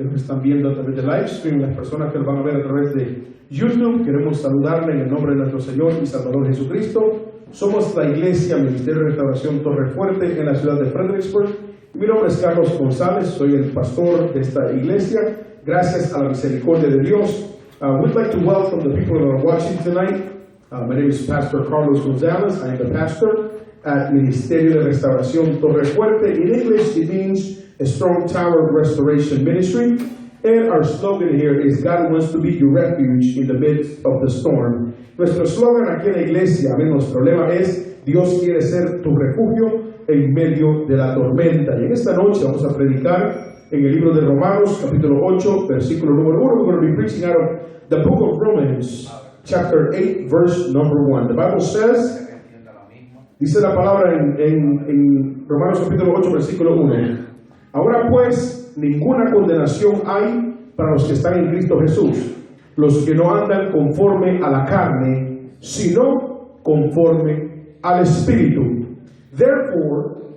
nos están viendo a través de live stream, las personas que nos van a ver a través de YouTube. Queremos saludarle en el nombre de nuestro Señor y Salvador Jesucristo. Somos la Iglesia Ministerio de Restauración Torre Fuerte en la ciudad de Fredericksburg. Mi nombre es Carlos González, soy el pastor de esta iglesia. Gracias a la misericordia de Dios. We'd like to welcome the people that are watching tonight. My name is Pastor Carlos Gonzalez. I am the pastor at Ministerio de Restauración Torre Fuerte. In English, it means a strong tower restoration ministry. And our slogan here is God wants to be your refuge in the midst of the storm. Nuestro slogan aquí en la iglesia, nuestro lema es Dios quiere ser tu refugio en medio de la tormenta. Y en esta noche vamos a predicar en el libro de Romanos, capítulo 8, versículo número 1. We're going to be preaching out of the book of Romans, chapter 8, verse number 1. The Bible says, dice la palabra en Romanos capítulo 8, versículo 1. Ahora pues, ninguna condenación hay para los que están en Cristo Jesús, los que no andan conforme a la carne, sino conforme al Espíritu. Therefore,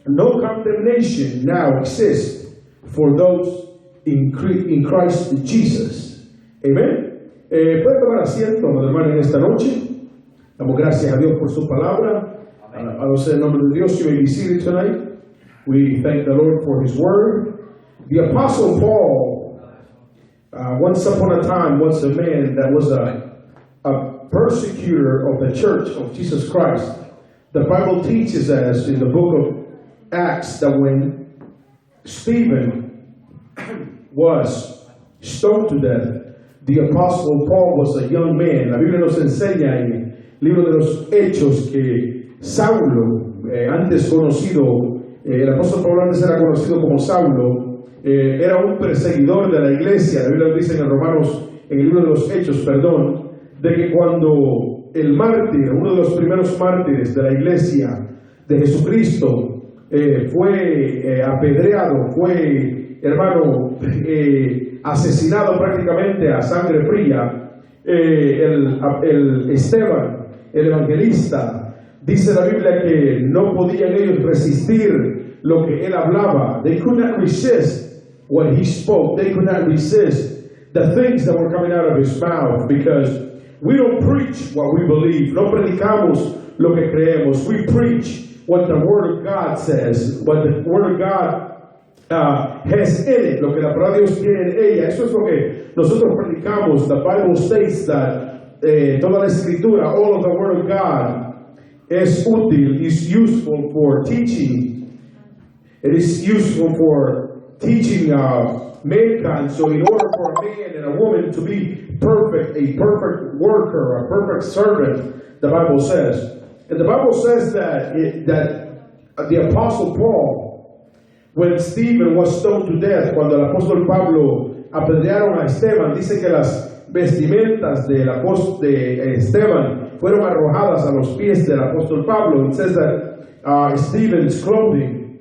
no condemnation now exists for those in Christ Jesus. Amen. Puede tomar asiento, hermano, en esta noche. Damos gracias a Dios por su palabra. A usted en nombre de Dios, you may be seated tonight. We thank the Lord for His Word. The Apostle Paul, once upon a time, was a man that was a persecutor of the Church of Jesus Christ. The Bible teaches us in the book of Acts that when Stephen was stoned to death, the Apostle Paul was a young man. La Biblia nos enseña en el libro de los Hechos que Saulo, antes conocido, el apóstol Pablo antes era conocido como Saulo, era un perseguidor de la iglesia. La Biblia dice en el libro de los Hechos, de que cuando el mártir, uno de los primeros mártires de la iglesia de Jesucristo, fue apedreado, fue, hermano, asesinado prácticamente a sangre fría, el Esteban, el evangelista, dice la Biblia que no podían ellos resistir lo que él hablaba. They could not resist what he spoke. They could not resist the things that were coming out of his mouth, because we don't preach what we believe. No predicamos lo que creemos. We preach what the Word of God says, what the Word of God has in it, lo que la palabra de Dios tiene en ella. Eso es lo que nosotros predicamos. The Bible states that toda la Escritura, all of the Word of God, es útil, is useful for teaching. It is useful for teaching mankind. So in order for a man and a woman to be perfect, a perfect worker, a perfect servant, the Bible says. And the Bible says that the Apostle Paul, when Stephen was stoned to death, cuando el apóstol Pablo apedrearon a Esteban, dice que las vestimentas de Esteban fueron arrojadas a los pies del apóstol Pablo. It says that Stephen's clothing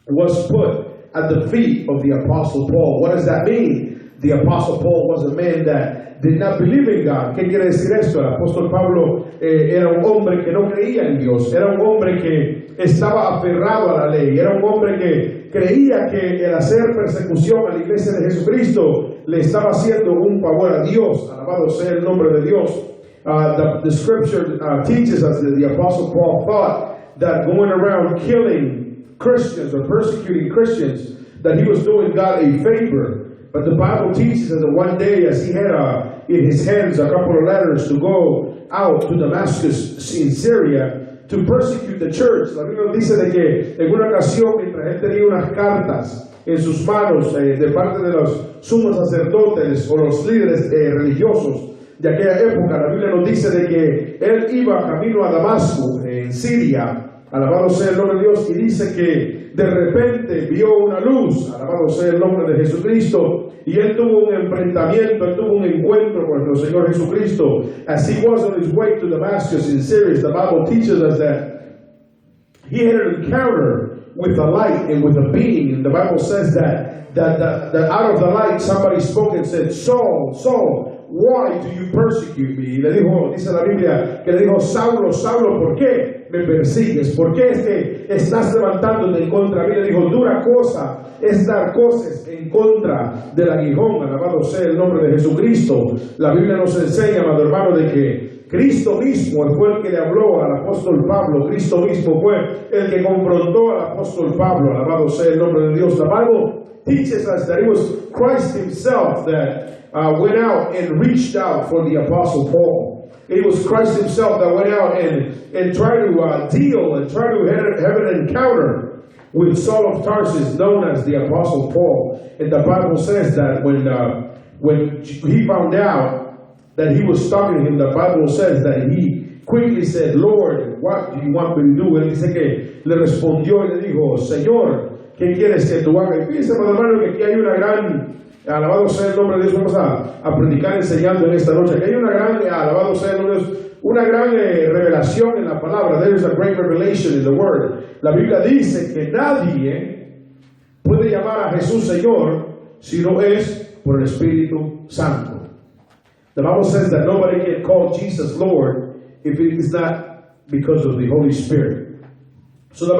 was put at the feet of the Apostle Paul. What does that mean? The Apostle Paul was a man that did not believe in God. ¿Qué quiere decir esto? El apóstol Pablo era un hombre que no creía en Dios. Era un hombre que estaba aferrado a la ley. Era un hombre que creía que el hacer persecución a la iglesia de Jesucristo le estaba haciendo un favor a Dios. Alabado sea el nombre de Dios. The scripture teaches us that the Apostle Paul thought that going around killing Christians or persecuting Christians, that he was doing God a favor. But the Bible teaches us that one day, as he had in his hands a couple of letters to go out to Damascus in Syria to persecute the church. La Biblia dice de que en una ocasión, mientras él tenía unas cartas en sus manos de parte de los sumos sacerdotes o los líderes religiosos de aquella época, la Biblia nos dice de que él iba camino a Damasco, en Siria. Alabado sea el nombre de Dios, y dice que de repente vio una luz, alabado sea el nombre de Jesucristo, y él tuvo un enfrentamiento, él tuvo un encuentro con nuestro Señor Jesucristo. As he was on his way to Damascus in Syria, the Bible teaches us that he had an encounter with a light and with a being. And the Bible says that out of the light somebody spoke and said, Saul, Saul, why do you persecute me? Y le dijo, dice la Biblia, que le dijo, Saulo, Saulo, ¿por qué me persigues? ¿Por qué es que estás levantándote en contra de mí? Le dijo, dura cosa es dar cosas en contra del aguijón. Alabado sea el nombre de Jesucristo. La Biblia nos enseña, amado hermano, de que Cristo mismo fue el que le habló al apóstol Pablo. Cristo mismo fue el que confrontó al apóstol Pablo. Alabado sea el nombre de Dios. The Bible teaches us that it was Christ himself that went out and reached out for the apostle Paul. It was Christ himself that went out and tried to deal and tried to have an encounter with Saul of Tarsus, known as the apostle Paul. And the Bible says that when he found out that he was talking to him, the Bible says that he quickly said, Lord, what do you want me to do? Él dice que le respondió y le dijo, Señor, ¿qué quieres que tú hagas? Y fíjense, hermano, que aquí hay una gran, alabado sea el nombre de Dios, vamos a predicar enseñando en esta noche, que hay una gran, alabado sea el nombre de Dios, una gran revelación en la palabra. There is a great revelation in the word. La Biblia dice que nadie puede llamar a Jesús Señor si no es por el Espíritu Santo. The Bible says that nobody can call Jesus Lord if it is not because of the Holy Spirit. So the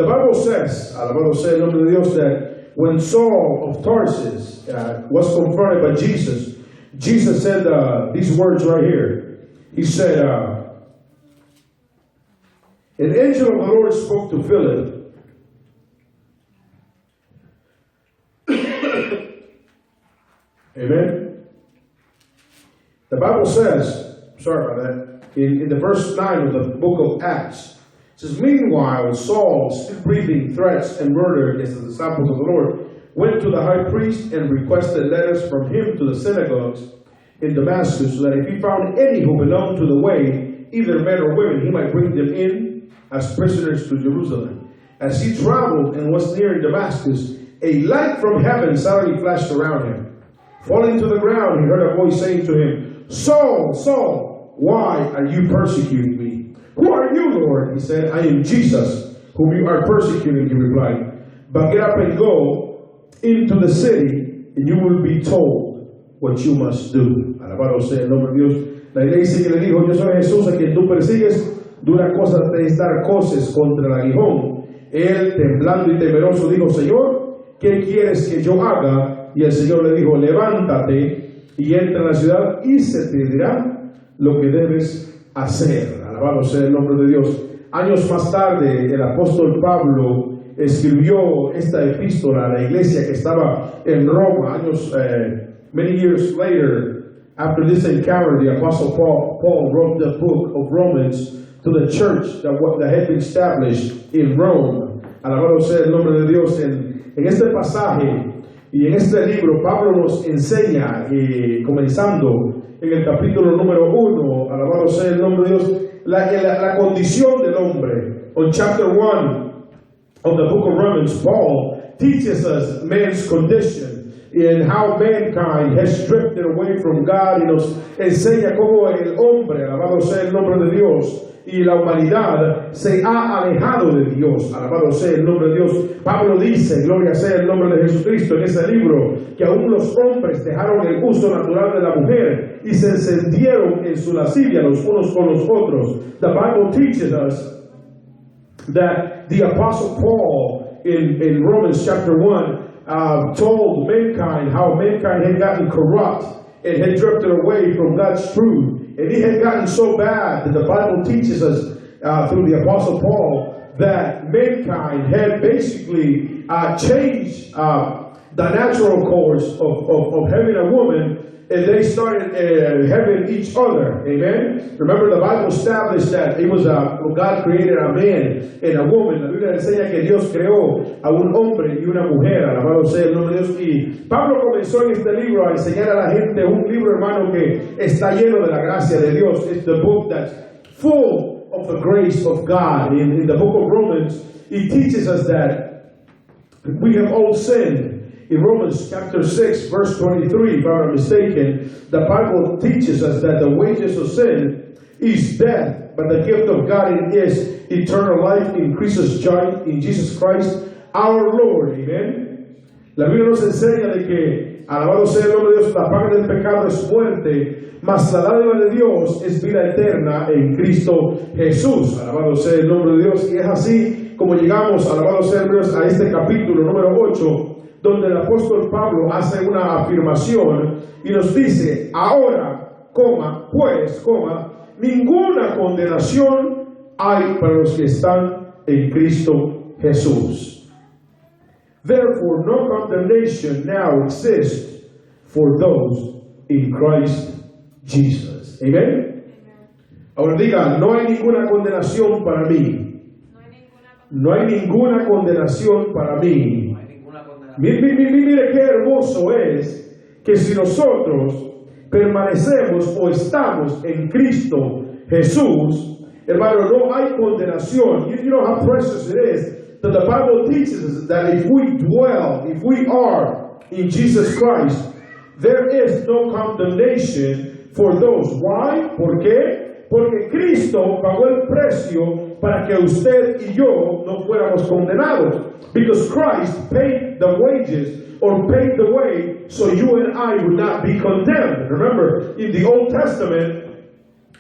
Bible says, alabado sea el nombre de Dios, that when Saul of Tarsus was confronted by Jesus, Jesus said these words right here. He said, an angel of the Lord spoke to Philip. Amen. The Bible says, sorry about that, in the verse 9 of the book of Acts, it says, meanwhile, Saul, still breathing threats and murder against the disciples of the Lord, went to the high priest and requested letters from him to the synagogues in Damascus, so that if he found any who belonged to the way, either men or women, he might bring them in as prisoners to Jerusalem. As he traveled and was near Damascus, a light from heaven suddenly flashed around him. Falling to the ground, he heard a voice saying to him, Saul, Saul, why are you persecuting me? Who are you, Lord? He said, I am Jesus, whom you are persecuting, he replied. But get up and go into the city, and you will be told what you must do. Alabado sea el nombre de Dios. La iglesia que le dijo, yo soy Jesús a quien tú persigues, dura cosa es dar cosas contra el aguijón. Él, temblando y temeroso, dijo, Señor, ¿qué quieres que yo haga? Y el Señor le dijo, levántate y entra en la ciudad y se te dirá lo que debes hacer. Alabado sea el nombre de Dios. Años más tarde, el apóstol Pablo escribió esta epístola a la iglesia que estaba en Roma. Many years later, after this encounter, the apostle Paul wrote the book of Romans to the church that had been established in Rome. Alabado sea el nombre de Dios. En este pasaje y en este libro, Pablo nos enseña, comenzando en el capítulo número 1, alabado sea el nombre de Dios, la condición del hombre. On chapter 1 of the book of Romans, Paul teaches us man's condition and how mankind has drifted away from God, y nos enseña cómo el hombre, alabado sea el nombre de Dios, y la humanidad se ha alejado de Dios. Alabado sea el nombre de Dios. Pablo dice, gloria sea el nombre de Jesucristo, en ese libro, que aún los hombres dejaron el uso natural de la mujer y se encendieron en su lascivia los unos con los otros. The Bible teaches us that the apostle Paul in Romans chapter 1 told mankind how mankind had gotten corrupt and had drifted away from God's truth. And it had gotten so bad that the Bible teaches us through the Apostle Paul that mankind had basically changed the natural course of having a woman, and they started having each other. Amen. Remember, the Bible established that it was God created a man and a woman. La Biblia enseña que Dios creó a un hombre y una mujer. Alabado sea el nombre de Dios. Y Pablo comenzó en este libro a enseñar a la gente un libro, hermano, que está lleno de la gracia de Dios. It's the book that's full of the grace of God. In the book of Romans, it teaches us that we have all sinned. In Romans chapter 6, verse 23, if I'm not mistaken, the Bible teaches us that the wages of sin is death, but the gift of God is eternal life in Jesus Christ, our Lord. Amen. La Biblia nos enseña de que, alabado sea el nombre de Dios, la paga del pecado es muerte, mas la dádiva de Dios es vida eterna en Cristo Jesús. Alabado sea el nombre de Dios. Y es así como llegamos, alabado sea el Dios, a este capítulo número 8, donde el apóstol Pablo hace una afirmación y nos dice: ahora, pues, ninguna condenación hay para los que están en Cristo Jesús. Therefore, no condemnation now exists for those in Christ Jesus. Amen. Ahora diga: no hay ninguna condenación para mí. No hay ninguna condenación para mí. Mire qué hermoso es que si nosotros permanecemos o estamos en Cristo Jesús, hermano, no hay condenación. You know how precious it is that the Bible teaches us that if we are in Jesus Christ, there is no condemnation for those. Why? ¿Por qué? Porque Cristo pagó el precio para que usted y yo no fuéramos condenados. Because Christ paid the wages or paid the way so you and I would not be condemned. Remember, in the Old Testament,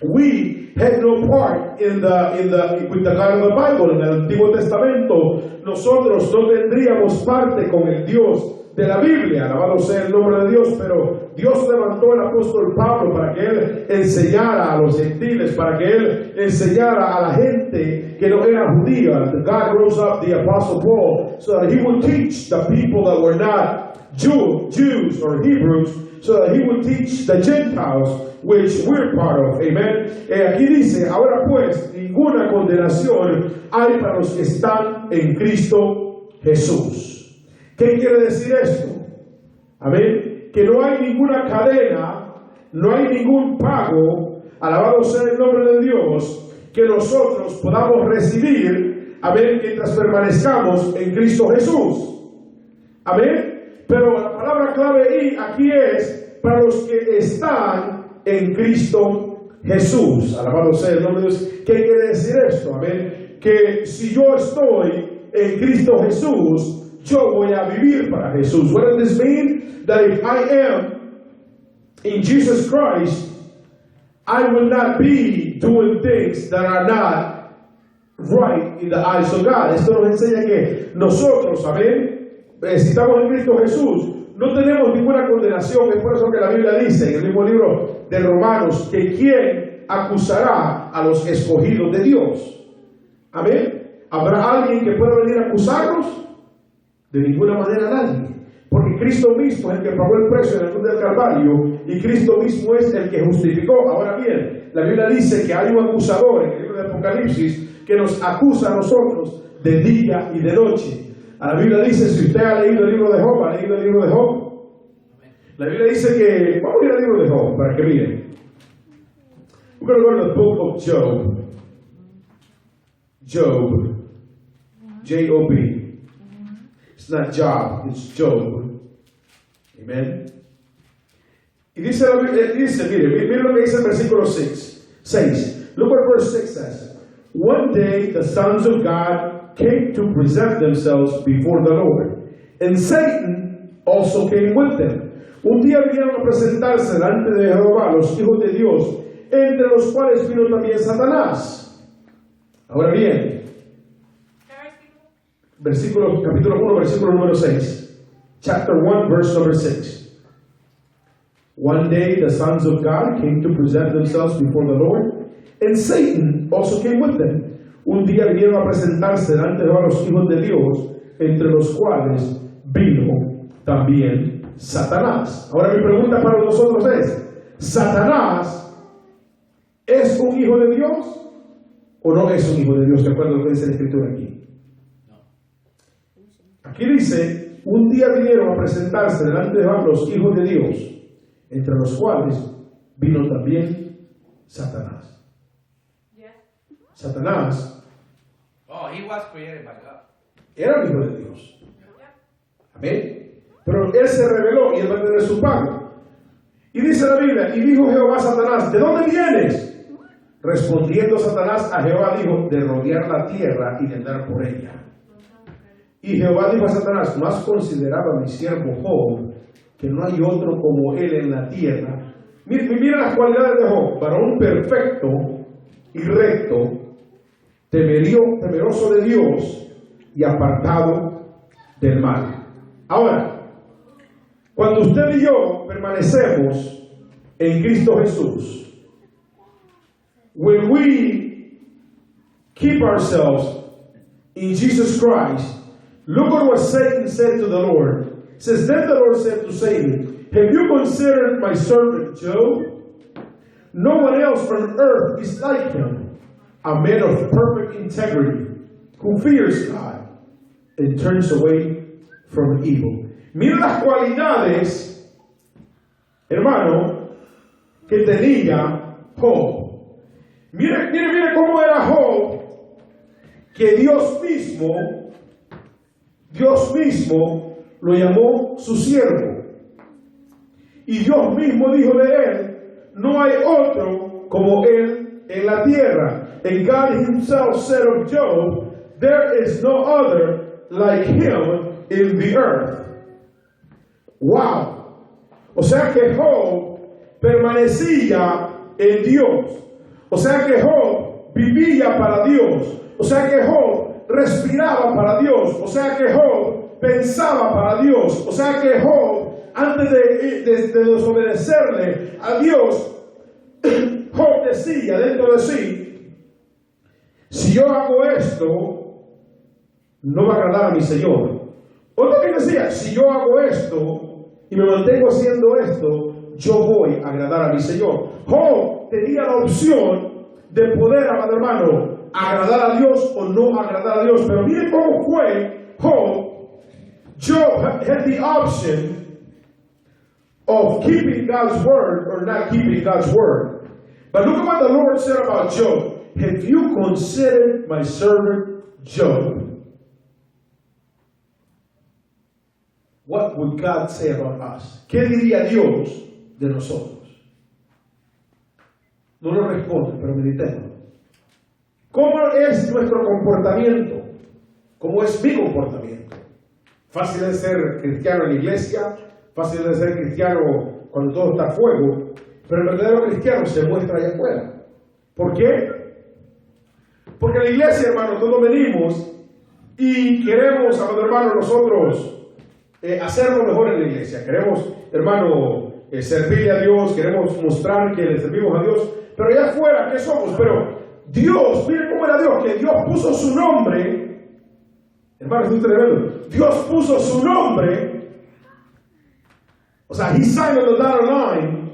we had no part with the God of the Bible. En el Antiguo Testamento, nosotros no tendríamos parte con el Dios de la Biblia. Alabado sea el nombre de Dios. Pero Dios levantó al apóstol Pablo para que él enseñara a los gentiles, para que él enseñara a la gente que no era judía. God rose up the apostle Paul so that he would teach the people that were not Jews or Hebrews, so that he would teach the Gentiles, which we're part of. Amen. Aquí dice: ahora pues, ninguna condenación hay para los que están en Cristo Jesús. ¿Qué quiere decir esto? Amén. Que no hay ninguna cadena, no hay ningún pago, alabado sea el nombre de Dios, que nosotros podamos recibir, amén, mientras permanezcamos en Cristo Jesús. Amén. Pero la palabra clave aquí es para los que están en Cristo Jesús. Alabado sea el nombre de Dios. ¿Qué quiere decir esto? Amén. Que si yo estoy en Cristo Jesús, yo voy a vivir para Jesús. What does this mean? That if I am in Jesus Christ, I will not be doing things that are not right in the eyes of God. Esto nos enseña que nosotros, amén, si estamos en Cristo Jesús, no tenemos ninguna condenación. Es por eso que la Biblia dice en el mismo libro de Romanos que ¿quién acusará a los escogidos de Dios? Amén. ¿Habrá alguien que pueda venir a acusarnos? De ninguna manera nadie. Porque Cristo mismo es el que pagó el precio en el cruz del Calvario y Cristo mismo es el que justificó. Ahora bien, la Biblia dice que hay un acusador en el libro de Apocalipsis que nos acusa a nosotros de día y de noche. A la Biblia dice, si usted ha leído el libro de Job, ¿ha leído el libro de Job? La Biblia dice que, vamos a ir al libro de Job para que miren. We're going to go to the book of Job. Job. J-O-B. It's not Job, it's Job. Amen. Y dice la Biblia, mire lo que dice el versículo 6. Look what verse 6 says. One day the sons of God came to present themselves before the Lord, and Satan also came with them. Un día vinieron a presentarse delante de Jehová los hijos de Dios, entre los cuales vino también Satanás. Ahora bien, capítulo 1, versículo número 6. Chapter 1, verse number 6. One day the sons of God came to present themselves before the Lord, and Satan also came with them. Un día vinieron a presentarse delante de los hijos de Dios, entre los cuales vino también Satanás. Ahora mi pregunta para nosotros es, ¿Satanás es un hijo de Dios o no es un hijo de Dios? ¿De acuerdo a lo que dice la Escritura aquí? Aquí dice, un día vinieron a presentarse delante de los hijos de Dios, entre los cuales vino también Satanás. Satanás era el hijo de Dios. Amén. Pero él se rebeló y él va a tener su pago. Y dice la Biblia, y dijo Jehová a Satanás, ¿de dónde vienes? Respondiendo Satanás a Jehová dijo, de rodear la tierra y de andar por ella. Y Jehová dijo a Satanás, ¿no has considerado a mi siervo Job, que no hay otro como él en la tierra? Mira las cualidades de Job: varón perfecto y recto, temeroso de Dios y apartado del mal. Ahora, cuando usted y yo permanecemos en Cristo Jesús, when we keep ourselves in Jesus Christ, look at what Satan said to the Lord. It says, then the Lord said to Satan, have you considered my servant Job? No one else on earth is like him, a man of perfect integrity, who fears God and turns away from evil. Mira las cualidades, hermano, que tenía Job. Mire cómo era Job, que Dios mismo lo llamó su siervo. Y Dios mismo dijo de él, no hay otro como él en la tierra. And God himself said of Job, there is no other like him in the earth. Wow. O sea que Job permanecía en Dios. O sea que Job vivía para Dios. O sea que Job respiraba para Dios. O sea que Job pensaba para Dios. O sea que Job, antes de desobedecerle a Dios, Job decía dentro de sí, si yo hago esto, no va a agradar a mi Señor. Otro que decía, si yo hago esto y me mantengo haciendo esto, yo voy a agradar a mi Señor. Job tenía la opción de poder, amado hermano, agradar a Dios o no agradar a Dios. Pero miren cómo fue Job. Job had the option of keeping God's word or not keeping God's word. But look at what the Lord said about Job. Have you considered my servant Job? What would God say about us? ¿Qué diría Dios de nosotros? No lo responde, pero meditemos. ¿Cómo es nuestro comportamiento? ¿Cómo es mi comportamiento? Fácil es ser cristiano en la iglesia, fácil es ser cristiano cuando todo está a fuego, pero el verdadero cristiano se muestra allá afuera. ¿Por qué? Porque en la iglesia, hermano, todos venimos y queremos, amado hermano, nosotros hacer lo mejor en la iglesia. Queremos, hermano, servirle a Dios, queremos mostrar que le servimos a Dios, pero allá afuera, ¿qué somos? Pero Dios, mire cómo era Dios, que Dios puso su nombre, hermano, es tremendo. Dios puso su nombre, o sea, He signed on the dotted line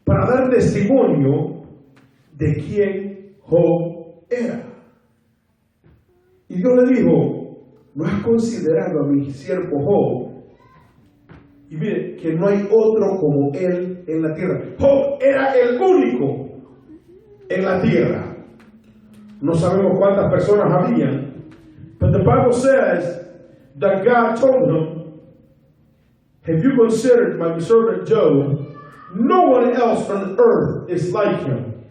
para dar testimonio de quién Job era. Y Dios le dijo, ¿no has considerado a mi siervo Job? Y mire, que no hay otro como él en la tierra. Job era el único en la tierra. No sabemos cuántas personas habían. But the Bible says that God told him, have you considered my servant Job? No one else on earth is like him.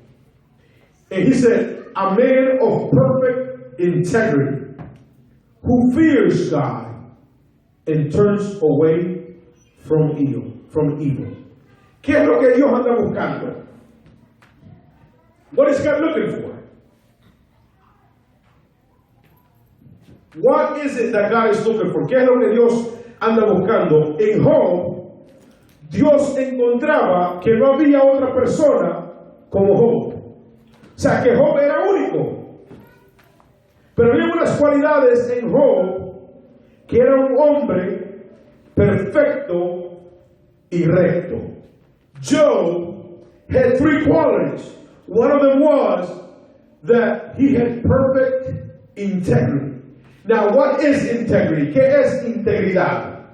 And he said, a man of perfect integrity, who fears God and turns away from evil. ¿Qué es lo que Dios anda buscando? What is God looking for? What is it that God is looking for? ¿Qué es lo que Dios anda buscando? En Job, Dios encontraba que no había otra persona como Job. O sea, que Job era único. Pero había unas cualidades en Job, que era un hombre perfecto y recto. Job had three qualities. One of them was that he had perfect integrity. Now, what is integrity? ¿Qué es integridad?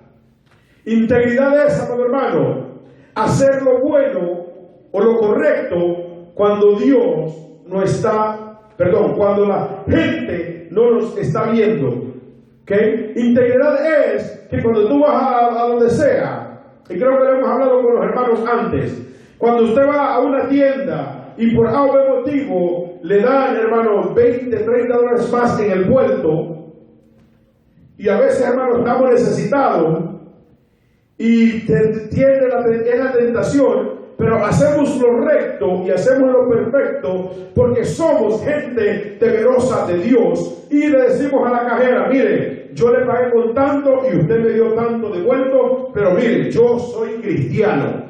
Integridad es, amado hermano, hacer lo bueno o lo correcto cuando Dios no está, cuando la gente no nos está viendo. ¿Okay? Integridad es que cuando tú vas a donde sea, y creo que lo hemos hablado con los hermanos antes, cuando usted va a una tienda y por algún motivo le dan, hermano, $20, $30 más en el vuelto, Y a veces, hermano, estamos necesitados y es la tentación, pero hacemos lo recto y hacemos lo perfecto porque somos gente temerosa de Dios y le decimos a la cajera, mire, yo le pagué con tanto y usted me dio tanto devuelto, pero mire, yo soy cristiano.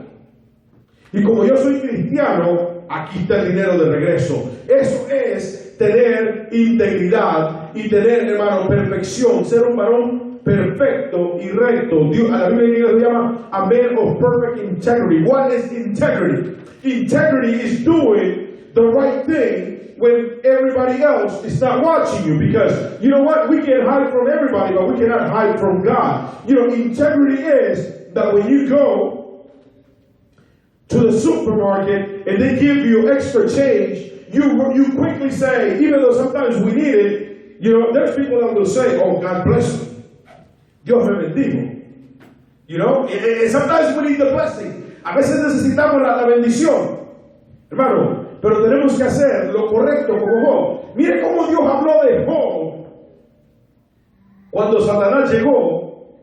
Y como yo soy cristiano, aquí está el dinero de regreso. Eso es tener integridad y tener, hermano, perfección, ser un varón perfecto y recto. Dios, a la Biblia lo llama a man of perfect integrity. What is integrity? Integrity is doing the right thing when everybody else is not watching you. Because, you know what? We can hide from everybody, but we cannot hide from God. You know, integrity is that when you go to the supermarket and they give you extra change, you quickly say, even though sometimes we need it, you know, there's people that will say, oh, God bless you. Dios me bendigo. You know, and sometimes we need the blessing. A veces necesitamos la bendición, hermano, pero tenemos que hacer lo correcto como Job. Mire cómo Dios habló de Job cuando Satanás llegó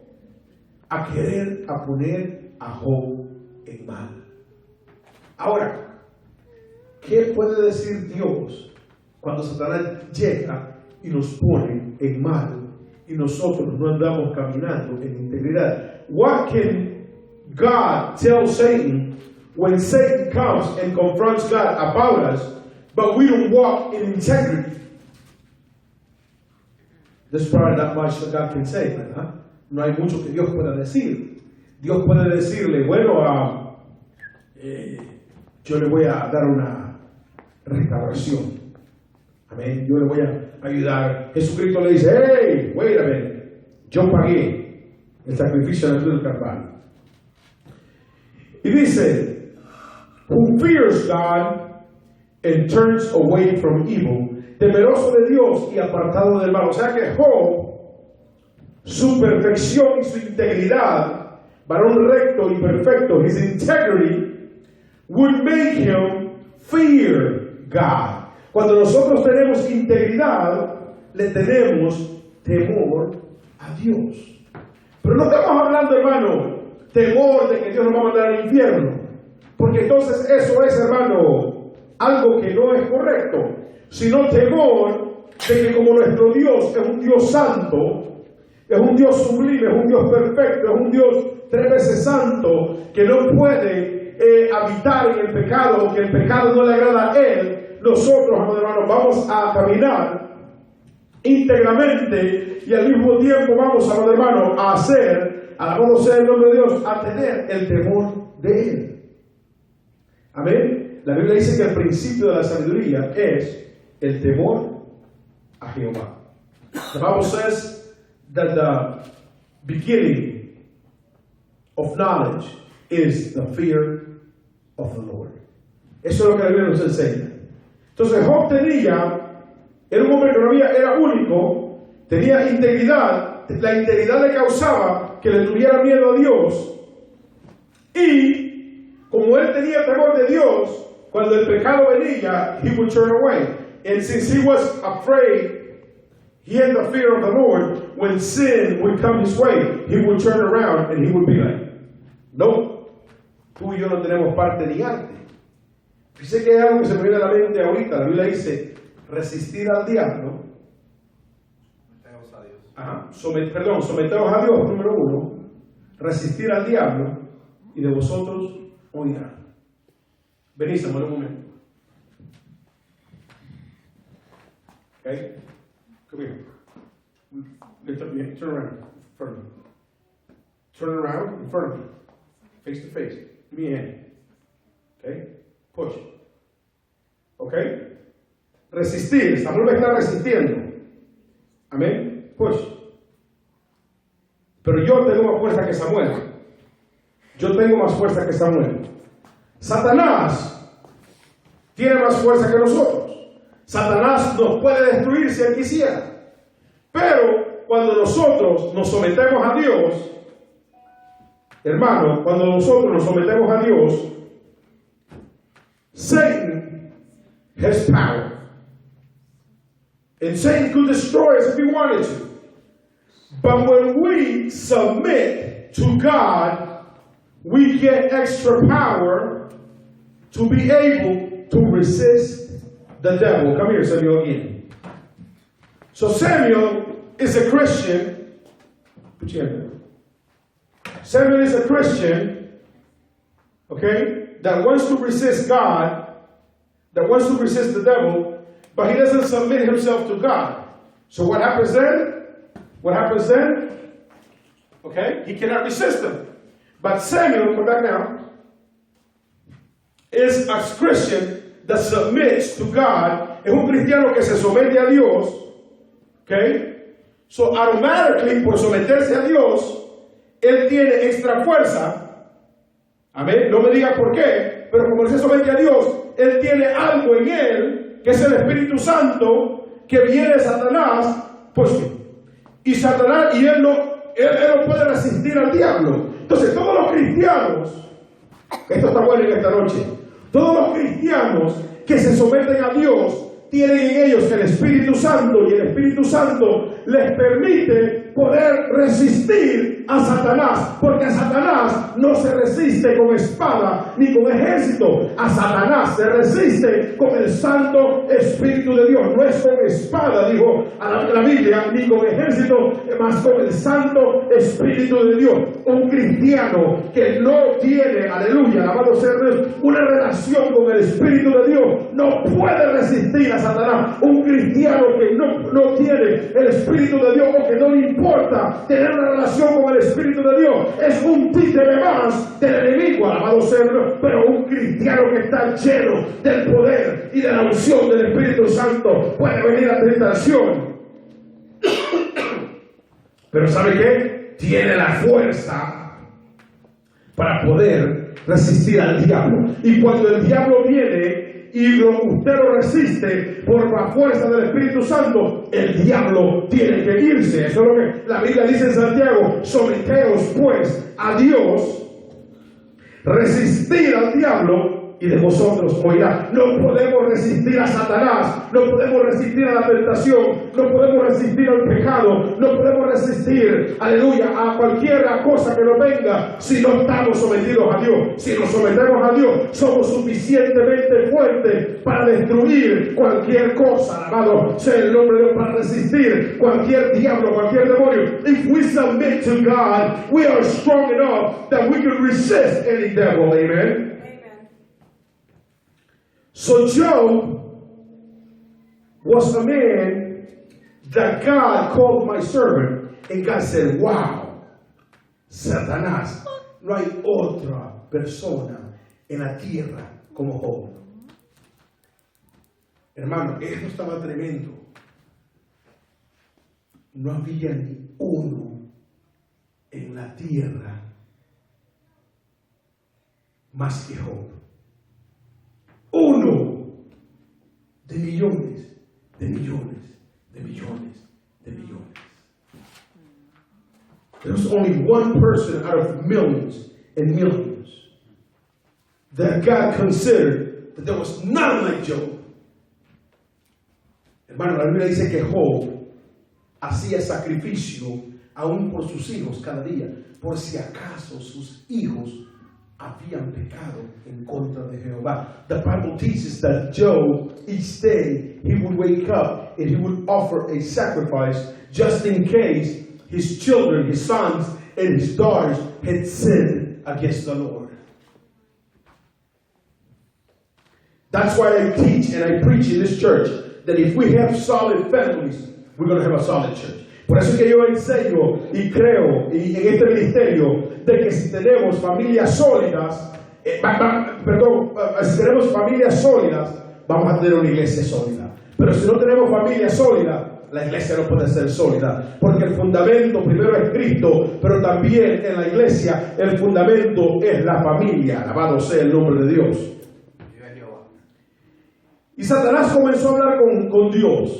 a querer a poner a Job en mal. Ahora, ¿qué puede decir Dios cuando Satanás llega y nos pone en mal y nosotros no andamos caminando en integridad? What can God tell Satan when Satan comes and confronts God about us, but we don't walk in integrity? There's probably not much that God can say, ¿verdad? No hay mucho que Dios pueda decir. Dios puede decirle, bueno, yo le voy a dar una restauración. Amén. Yo le voy a ayudar. Jesucristo le dice, hey, wait a minute. Yo pagué el sacrificio en la cruz del Calvario. Y dice, who fears God and turns away from evil, temeroso de Dios y apartado del mal. O sea que Job, su perfección y su integridad, varón recto y perfecto, his integrity, would make him fear God. Cuando nosotros tenemos integridad, le tenemos temor a Dios. Pero no estamos hablando, hermano, temor de que Dios nos va a mandar al infierno. Porque entonces eso es, hermano, algo que no es correcto. Sino temor de que como nuestro Dios es un Dios santo, es un Dios sublime, es un Dios perfecto, es un Dios 3 veces santo, que no puede habitar en el pecado, que el pecado no le agrada a Él, nosotros, amados hermanos, vamos a caminar íntegramente y al mismo tiempo vamos, amados hermanos, a hacer, alabado sea el nombre de Dios, a tener el temor de Él. Amén. La Biblia dice que el principio de la sabiduría es el temor a Jehová. The Bible says that the beginning of knowledge is the fear of the Lord. Eso es lo que la Biblia nos enseña. Entonces Job era un hombre que no era único, tenía integridad, la integridad le causaba que le tuviera miedo a Dios, y como él tenía temor de Dios, cuando el pecado venía, he would turn away. And since he was afraid, he had the fear of the Lord, when sin would come his way, he would turn around and he would be like, no, tú y yo no tenemos parte ni arte. Fíjese que hay algo que se me viene a la mente ahorita. La Biblia dice, resistir al diablo. Someteos a Dios. Ajá. Someteos a Dios, número 1. Resistir al diablo y de vosotros oirá. Venid, Samuel, un momento. Okay? Come here. Lift up your hand. Turn around in front of me. Turn around in front of me. Face to face. Give me a hand. Okay? Push. Okay? Resistir. Samuel me está resistiendo. Amén. Push. Pero yo tengo más fuerza que Samuel. Yo tengo más fuerza que Samuel. Satanás tiene más fuerza que nosotros. Satanás nos puede destruir si él quisiera. Pero cuando nosotros nos sometemos a Dios, hermano, cuando nosotros nos sometemos a Dios, Satan has power. And Satan could destroy us if he wanted to. But when we submit to God, we get extra power to be able to resist the devil. Come here, Samuel, again. So Samuel is a Christian. Put your hand there. Samuel is a Christian, okay, that wants to resist God, that wants to resist the devil, but he doesn't submit himself to God. So what happens then? What happens then? Okay, he cannot resist him. But Samuel, come back now, is a Christian that submits to God. Es un cristiano que se somete a Dios. Okay? So automatically, por someterse a Dios, él tiene extra fuerza. Amén. No me digas por qué, pero como él se somete a Dios, él tiene algo en él, que es el Espíritu Santo, que viene de Satanás, pues, y Satanás, y él no puede resistir al diablo. Entonces, todos los cristianos, esto está bueno en esta noche, todos los cristianos que se someten a Dios, tienen en ellos el Espíritu Santo, y el Espíritu Santo les permite poder resistir a Satanás, porque a Satanás no se resiste con espada ni con ejército, a Satanás se resiste con el Santo Espíritu de Dios. No es con espada, dijo la Biblia, ni con ejército, más con el Santo Espíritu de Dios. Un cristiano que no tiene, aleluya, alabado sea Dios, una relación con el Espíritu de Dios, no puede resistir a Satanás. Un cristiano que no tiene el Espíritu de Dios, o que no le importa tener una relación con el Espíritu de Dios, es un títere más del enemigo, alabado sea Dios. Pero un cristiano que está lleno del poder y de la unción del Espíritu Santo puede venir a tentación. Pero ¿sabe qué? Tiene la fuerza para poder resistir al diablo. Y cuando el diablo viene y usted lo resiste por la fuerza del Espíritu Santo, el diablo tiene que irse. Eso es lo que la Biblia dice en Santiago: someteos pues a Dios, resistir al diablo, y de vosotros oirá. No podemos resistir a Satanás, no podemos resistir a la tentación, no podemos resistir al pecado, no podemos resistir, aleluya, a cualquier cosa que nos venga si no estamos sometidos a Dios. Si nos sometemos a Dios, somos suficientemente fuertes para destruir cualquier cosa, alabado sea el nombre de Dios, para resistir cualquier diablo, cualquier demonio. If we submit to God, we are strong enough that we can resist any devil. Amen. So Job was a man that God called my servant, and God said, wow, Satanás, no hay otra persona en la tierra como Job. Hermano, esto estaba tremendo. No había ni uno en la tierra más que Job. Uno de millones, de millones, de millones, de millones. There was only one person out of millions and millions that God considered that there was none like Job. Hermano, la Biblia dice que Job hacía sacrificio aún por sus hijos cada día, por si acaso sus hijos habían pecado en contra de Jehová. The Bible teaches that Job, each day, he would wake up and he would offer a sacrifice just in case his children, his sons, and his daughters had sinned against the Lord. That's why I teach and I preach in this church that if we have solid families, we're going to have a solid church. Por eso es que yo enseño y creo y en este ministerio de que si tenemos familias sólidas, si tenemos familias sólidas, vamos a tener una iglesia sólida. Pero si no tenemos familia sólida, la iglesia no puede ser sólida, porque el fundamento primero es Cristo, pero también en la iglesia el fundamento es la familia. Alabado sea el nombre de Dios. Y Satanás comenzó a hablar con Dios.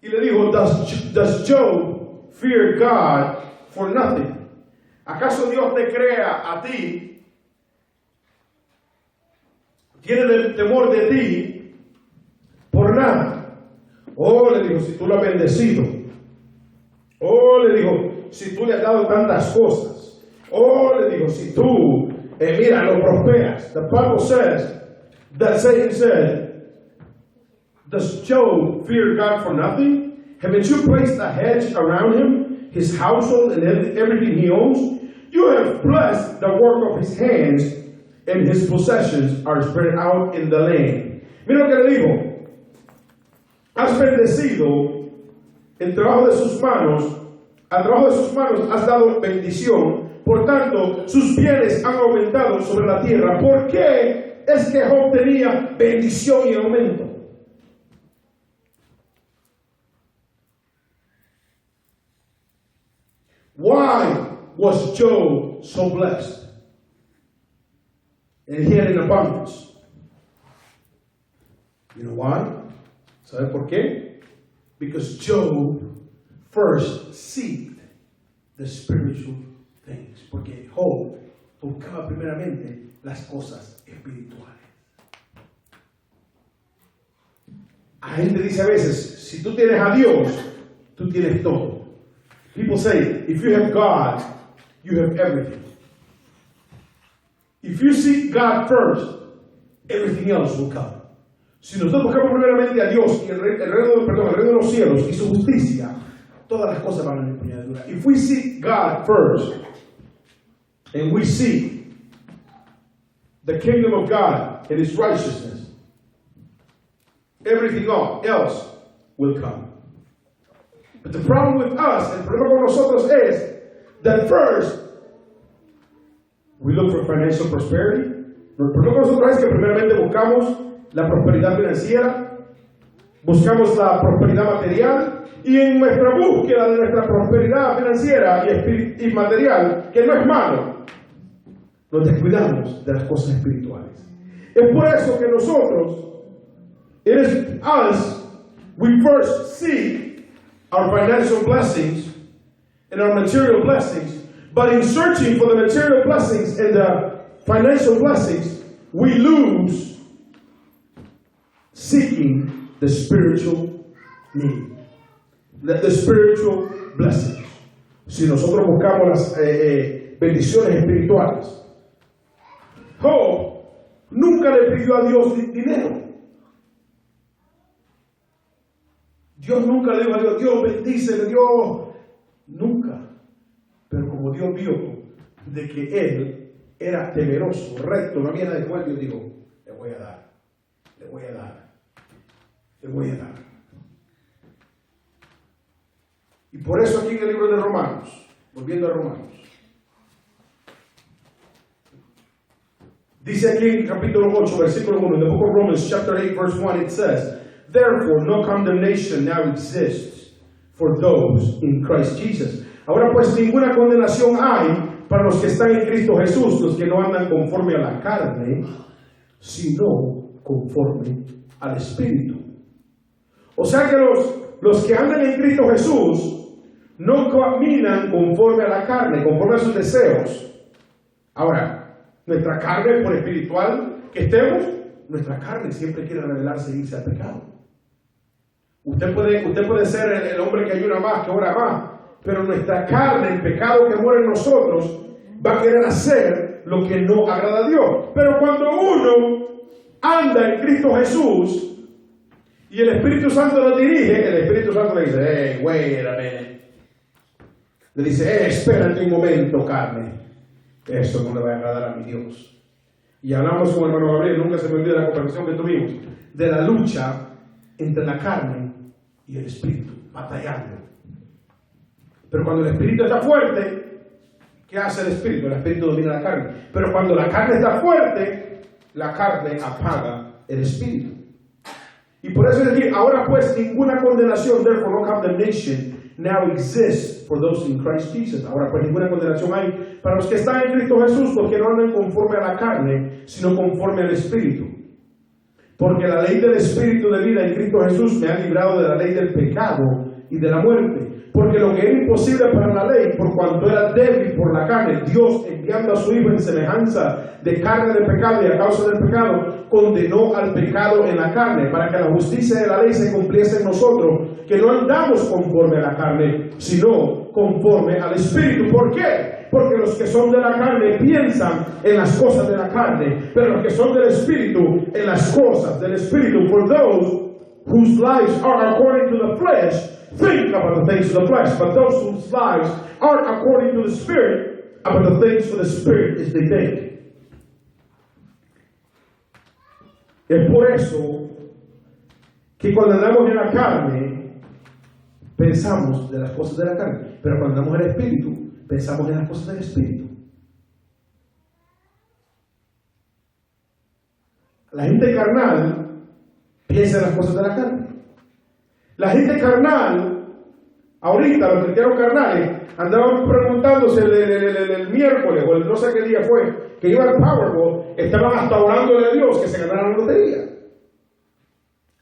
Y le dijo, does Job fear God for nothing? ¿Acaso Dios te crea a ti? ¿Tiene el temor de ti por nada? Oh, le dijo, si tú lo has bendecido, Oh, le dijo, si tú le has dado tantas cosas. Oh, le dijo, si tú, mira, lo prosperas. The Bible says, that Satan said, does Job fear God for nothing? Haven't you placed a hedge around him, his household, and everything he owns? You have blessed the work of his hands, and his possessions are spread out in the land. Mira lo que le dijo. Has bendecido el trabajo de sus manos, al trabajo de sus manos has dado bendición, por tanto, sus bienes han aumentado sobre la tierra. ¿Por qué es que Job tenía bendición y aumento? Why was Job so blessed? And he had an abundance. You know why? ¿Sabe por qué? Because Job first seeked the spiritual things. Porque Job buscaba primeramente las cosas espirituales. La gente dice a veces, si tú tienes a Dios, tú tienes todo. People say, if you have God, you have everything. If you seek God first, everything else will come. Si nosotros buscamos primeramente a Dios y el reino de los cielos y su justicia, todas las cosas van a venir por añadidura. If we seek God first, and we seek the kingdom of God and His righteousness, everything else will come. But the problem with us, el problema con nosotros es that first we look for financial prosperity. El problema con nosotros es que primeramente buscamos la prosperidad financiera, buscamos la prosperidad material, y en nuestra búsqueda de nuestra prosperidad financiera y material, que no es malo, nos descuidamos de las cosas espirituales. Es por eso que nosotros, it is us, we first seek our financial blessings and our material blessings, but in searching for the material blessings and the financial blessings, we lose seeking the spiritual need, the spiritual blessings. Si nosotros buscamos las bendiciones espirituales, Job nunca le pidió a Dios dinero. Dios nunca le dijo a Dios, Dios bendíceme, Dios, nunca. Pero como Dios vio de que él era temeroso, recto, no había nada de cual, Dios dijo, le voy a dar, le voy a dar, le voy a dar. Y por eso aquí en el libro de Romanos, volviendo a Romanos, dice aquí en capítulo 8, versículo 1, in the book of Romans, chapter 8, verse 1, it says, therefore no condemnation now exists for those in Christ Jesus. Ahora pues ninguna condenación hay para los que están en Cristo Jesús, los que no andan conforme a la carne, sino conforme al Espíritu. O sea que los que andan en Cristo Jesús no caminan conforme a la carne, conforme a sus deseos. Ahora, nuestra carne, por espiritual que estemos, nuestra carne siempre quiere rebelarse e irse al pecado. Usted puede ser el hombre que ayuna más, que ora más, pero nuestra carne, el pecado que muere en nosotros, va a querer hacer lo que no agrada a Dios. Pero cuando uno anda en Cristo Jesús y el Espíritu Santo lo dirige, el Espíritu Santo le dice, hey, wait a minute. Le dice, espérate un momento, carne. Eso no le va a agradar a mi Dios. Y hablamos con el hermano Gabriel, nunca se me olvida la conversación que tuvimos, de la lucha entre la carne y el Espíritu, batallando. Pero cuando el Espíritu está fuerte, ¿qué hace el Espíritu? El Espíritu domina la carne. Pero cuando la carne está fuerte, la carne apaga el Espíritu. Y por eso es decir, ahora pues ninguna condenación, therefore no condemnation now exists for those in Christ Jesus. Ahora pues ninguna condenación hay para los que están en Cristo Jesús, los que no andan conforme a la carne, sino conforme al Espíritu. Porque la ley del Espíritu de vida en Cristo Jesús me ha librado de la ley del pecado y de la muerte. Porque lo que era imposible para la ley, por cuanto era débil por la carne, Dios en enviando a su Hijo en semejanza de carne de pecado y a causa del pecado, condenó al pecado en la carne, para que la justicia de la ley se cumpliese en nosotros, que no andamos conforme a la carne, sino conforme al Espíritu. ¿Por qué? Porque los que son de la carne piensan en las cosas de la carne, pero los que son del Espíritu, en las cosas del Espíritu. For those whose lives are according to the flesh, think about the things of the flesh, but those whose lives are according to the Spirit, about the things of the Spirit is they think. Es por eso que cuando andamos en la carne, pensamos de las cosas de la carne, pero cuando andamos en el Espíritu, pensamos en las cosas del Espíritu. La gente carnal piensa en las cosas de la carne. La gente carnal, ahorita los cristianos carnales, andaban preguntándose el miércoles o el no sé qué día fue, que iba al Powerball, estaban hasta orándole a Dios que se ganara la lotería.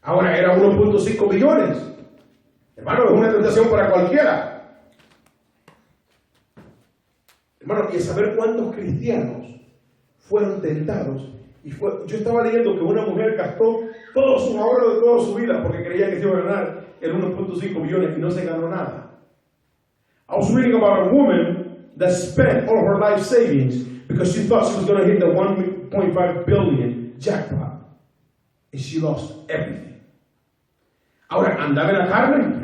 Ahora era 1.5 billones. Hermano, es una tentación para cualquiera. Hermano, y saber cuántos cristianos fueron tentados. Yo estaba leyendo que una mujer gastó todos sus ahorros de toda su vida porque creía que se iba a ganar el 1.5 billones y no se ganó nada. I was reading about a woman that spent all her life savings because she thought she was going to hit the 1.5 billion jackpot. And she lost everything. Ahora, ¿andaba en la carne?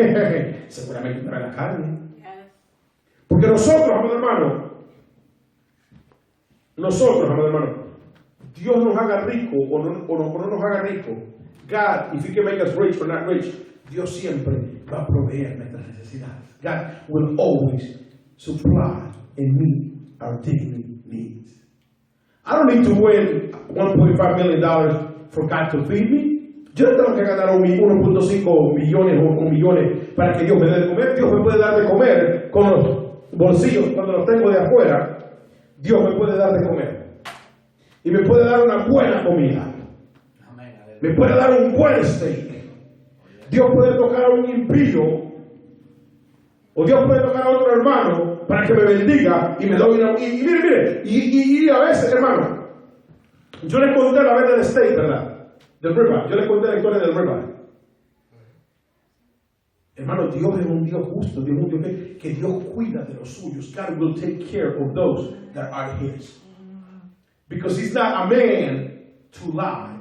Seguramente andaba en la carne. Porque nosotros, amado hermano, Dios nos haga rico o no nos haga rico. God, if He can make us rich or not rich, Dios siempre va a proveer nuestras necesidades. God will always supply and meet our daily needs. I don't need to win $1.5 million for God to feed me. Yo no tengo que ganar 1.5 millones o millones para que Dios me dé de comer. Dios me puede dar de comer con los bolsillos cuando los tengo de afuera. Dios me puede dar de comer. Y me puede dar una buena comida. Me puede dar un buen steak. Dios puede tocar a un impío. O Dios puede tocar a otro hermano para que me bendiga y me doy una... Y mire. Y a veces, hermano, yo les conté la vez del steak, ¿verdad? Del ribeye. Yo les conté la historia del ribeye. Hermano, Dios es un Dios justo. Dios es un Dios que Dios cuida de los suyos. God will take care of those that are His. Because He's not a man to lie.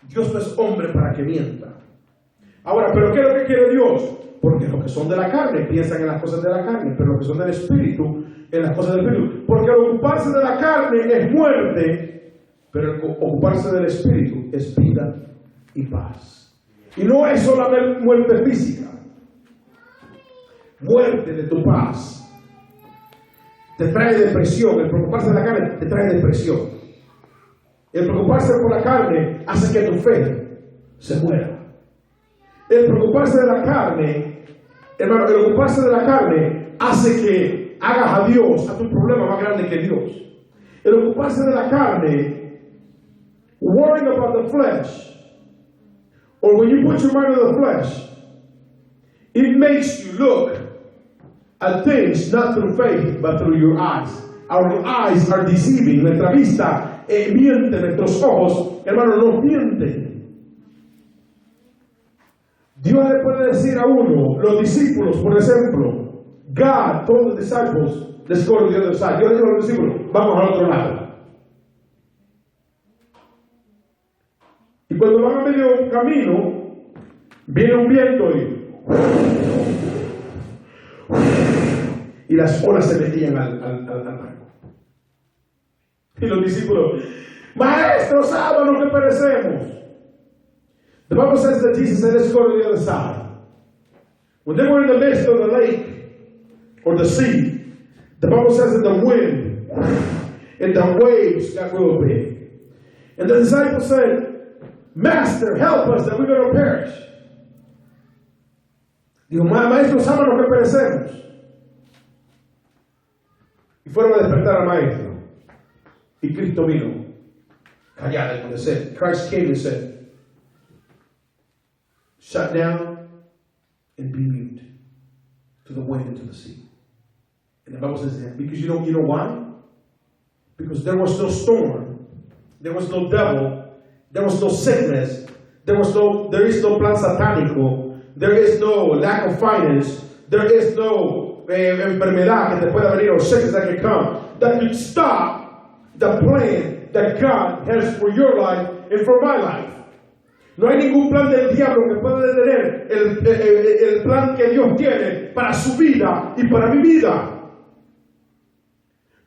Dios no es hombre para que mienta. Ahora, ¿pero qué es lo que quiere Dios? Porque los que son de la carne piensan en las cosas de la carne, pero los que son del Espíritu, en las cosas del Espíritu. Porque el ocuparse de la carne es muerte, pero el ocuparse del Espíritu es vida y paz. Y no es solamente muerte física, muerte de tu paz. Te trae depresión. El preocuparse de la carne te trae depresión. El preocuparse por la carne hace que tu fe se muera. El preocuparse de la carne, hermano, el ocuparse de la carne hace que hagas a Dios, a tu problema más grande que Dios. El ocuparse de la carne, worrying about the flesh, or when you put your mind on the flesh, it makes you look at things not through faith, but through your eyes. Our eyes are deceiving. Nuestra vista miente, nuestros ojos, hermano, no mienten. Dios le puede decir a uno, los discípulos, por ejemplo, God told the disciples, let's go to the other side. Dios le dijo a los discípulos, vamos al otro lado. Y cuando van a medio camino, viene un viento y las olas se metían al barco. Y los discípulos, maestro, sábanos que perecemos. The Bible says that Jesus said, let's go to the other side. When they were in the midst of the lake or the sea, the Bible says that the wind and the waves got real big. And the disciples said, Master, help us that we're going to perish. Dijo, maestro, sábanos que perecemos. Y fueron a despertar al maestro. Y Cristo vino. Callado, cuando said, Christ came and said, shut down and be mute to the wind and to the sea. And the Bible says that because you know why? Because there was no storm, there was no devil, there was no sickness, there is no plan satánico, there is no lack of finance, there is no enfermedad que te pueda venir or sickness that can come that could stop the plan that God has for your life and for my life. No hay ningún plan del diablo que pueda detener el plan que Dios tiene para su vida y para mi vida.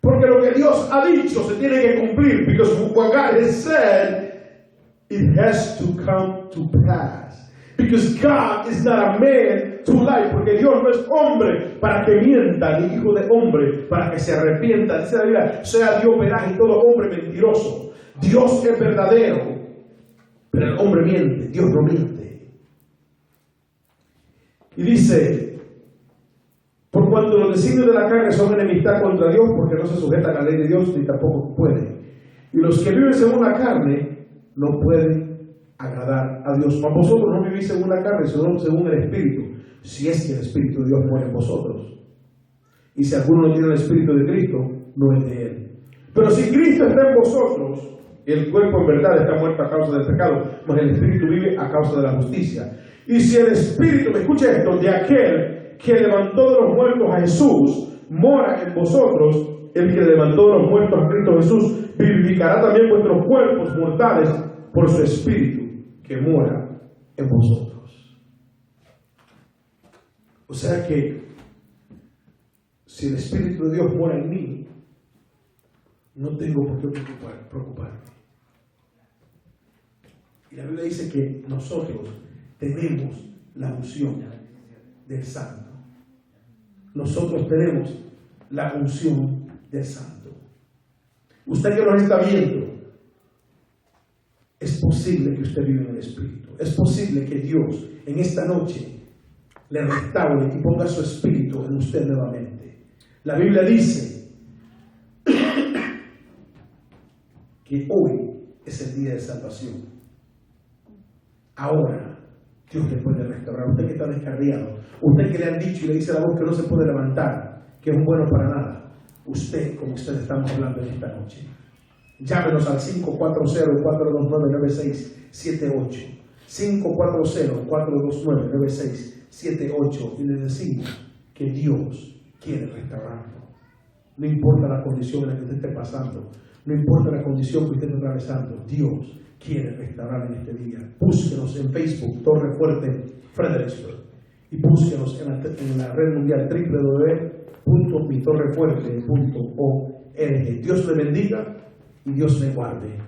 Porque lo que Dios ha dicho se tiene que cumplir. Because what God has said, it has to come to pass. Because God is not a man to lie. Porque Dios no es hombre para que mienta, ni hijo de hombre para que se arrepienta. Dice la Biblia, sea Dios veraz y todo hombre mentiroso. Dios es verdadero, pero el hombre miente, Dios no miente. Y dice, por cuanto los designios de la carne son enemistad contra Dios, porque no se sujetan a la ley de Dios, ni tampoco pueden. Y los que viven según la carne, no pueden agradar a Dios. Mas vosotros no vivís según la carne, sino según el Espíritu, si es que el Espíritu de Dios mora en vosotros. Y si alguno no tiene el Espíritu de Cristo, no es de Él. Pero si Cristo está en vosotros, el cuerpo en verdad está muerto a causa del pecado, mas el Espíritu vive a causa de la justicia. Y si el Espíritu, me escucha esto, de aquel que levantó de los muertos a Jesús mora en vosotros, el que levantó de los muertos a Cristo Jesús vivificará también vuestros cuerpos mortales por su Espíritu que mora en vosotros. O sea que si el Espíritu de Dios mora en mí, no tengo por qué preocuparme. Y la Biblia dice que nosotros tenemos la unción del Santo. Nosotros tenemos la unción del Santo. Usted que nos está viendo, es posible que usted viva en el Espíritu. Es posible que Dios en esta noche le restaure y ponga su Espíritu en usted nuevamente. La Biblia dice que hoy es el día de salvación. Ahora Dios le puede restaurar. Usted que está descarriado, usted que le han dicho y le dice a la voz que no se puede levantar, que es un bueno para nada, usted, como usted estamos hablando en esta noche, llámenos al 540-429-9678, 540-429-9678, y le decimos que Dios quiere restaurarlo. No importa la condición en la que usted esté pasando, no importa la condición que usted esté atravesando, Dios quiere restaurar en este día. Búsquenos en Facebook, Torre Fuerte Fredericksburg, y búsquenos en la red mundial www.mitorrefuerte.org. Dios le bendiga y Dios le guarde.